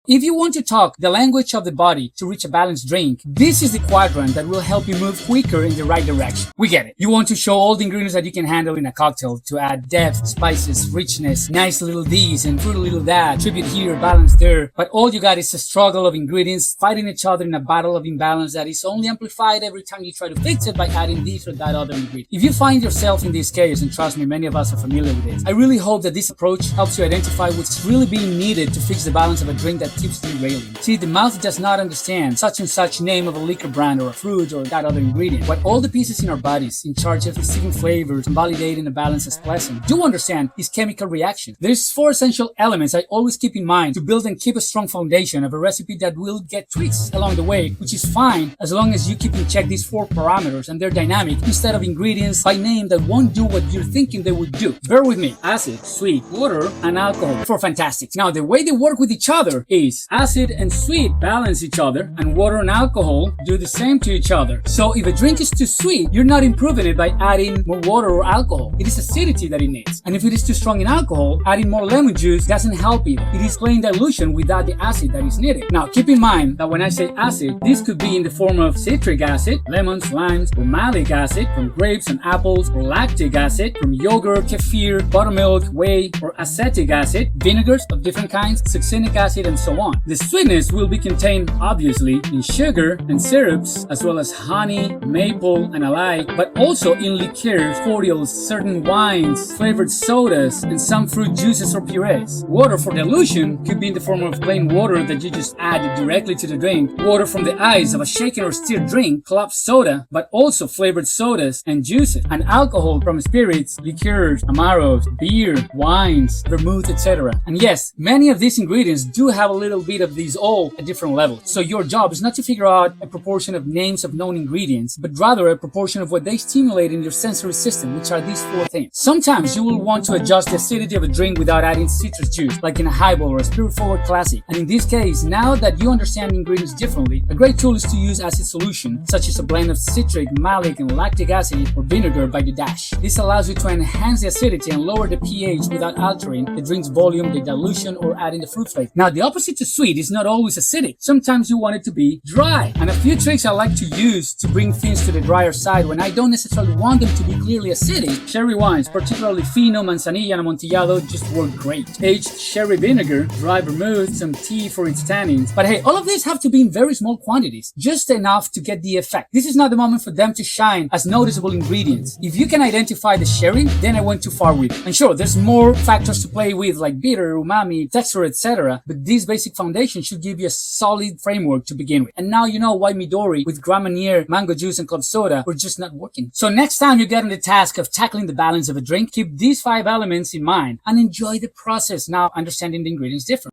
If you want to talk the language of the body to reach a balanced drink, this is the quadrant that will help you move quicker in the right direction. We get it. You want to show all the ingredients that you can handle in a cocktail to add depth, spices, richness, nice little this and fruity little that, tribute here, balance there. But all you got is a struggle of ingredients fighting each other in a battle of imbalance that is only amplified every time you try to fix it by adding this or that other ingredient. If you find yourself in this chaos, and trust me, many of us are familiar with this, I really hope that this approach helps you identify what's really being needed to fix the balance of a drink that keeps derailing. See, the mouth does not understand such and such name of a liquor brand or a fruit or that other ingredient. What all the pieces in our bodies in charge of receiving flavors and validating the balance as pleasant do understand is chemical reaction. There's 4 essential elements I always keep in mind to build and keep a strong foundation of a recipe that will get tweaks along the way, which is fine as long as you keep in check these 4 parameters and their dynamic instead of ingredients by name that won't do what you're thinking they would do. Bear with me. Acid, sweet, water, and alcohol for fantastic. Now, the way they work with each other is acid and sweet balance each other, and water and alcohol do the same to each other. So if a drink is too sweet, you're not improving it by adding more water or alcohol. It is acidity that it needs. And if it is too strong in alcohol, adding more lemon juice doesn't help either. It is plain dilution without the acid that is needed. Now, keep in mind that when I say acid, this could be in the form of citric acid, lemons, limes, or malic acid from grapes and apples, or lactic acid from yogurt, kefir, buttermilk, whey, or acetic acid, vinegars of different kinds, succinic acid, and so on. The sweetness will be contained, obviously, in sugar and syrups, as well as honey, maple, and alike, but also in liqueurs, cordials, certain wines, flavored sodas, and some fruit juices or purees. Water for dilution could be in the form of plain water that you just add directly to the drink, water from the ice of a shaken or stirred drink, club soda, but also flavored sodas and juices, and alcohol from spirits, liqueurs, amaros, beer, wines, vermouth, etc. And yes, many of these ingredients do have a little bit of these all at different levels. So your job is not to figure out a proportion of names of known ingredients, but rather a proportion of what they stimulate in your sensory system, which are these 4 things. Sometimes you will want to adjust the acidity of a drink without adding citrus juice, like in a highball or a spirit-forward classic. And in this case, now that you understand ingredients differently, a great tool is to use acid solution, such as a blend of citric, malic, and lactic acid or vinegar by the dash. This allows you to enhance the acidity and lower the pH without altering the drink's volume, the dilution, or adding the fruit flavor. Now, the opposite to sweet is not always acidic. Sometimes you want it to be dry. And a few tricks I like to use to bring things to the drier side when I don't necessarily want them to be clearly acidic. Cherry wines, particularly Fino, Manzanilla, and Amontillado, just work great. Aged cherry vinegar, dry vermouth, some tea for its tannins. But hey, all of these have to be in very small quantities, just enough to get the effect. This is not the moment for them to shine as noticeable ingredients. If you can identify the sherry, then I went too far with it. And sure, there's more factors to play with like bitter, umami, texture, etc. But this basic foundation should give you a solid framework to begin with. And now you know why Midori with Grand Marnier, mango juice, and club soda were just not working. So next time you get on the task of tackling the balance of a drink, keep these 5 elements in mind and enjoy the process, now understanding the ingredients differently.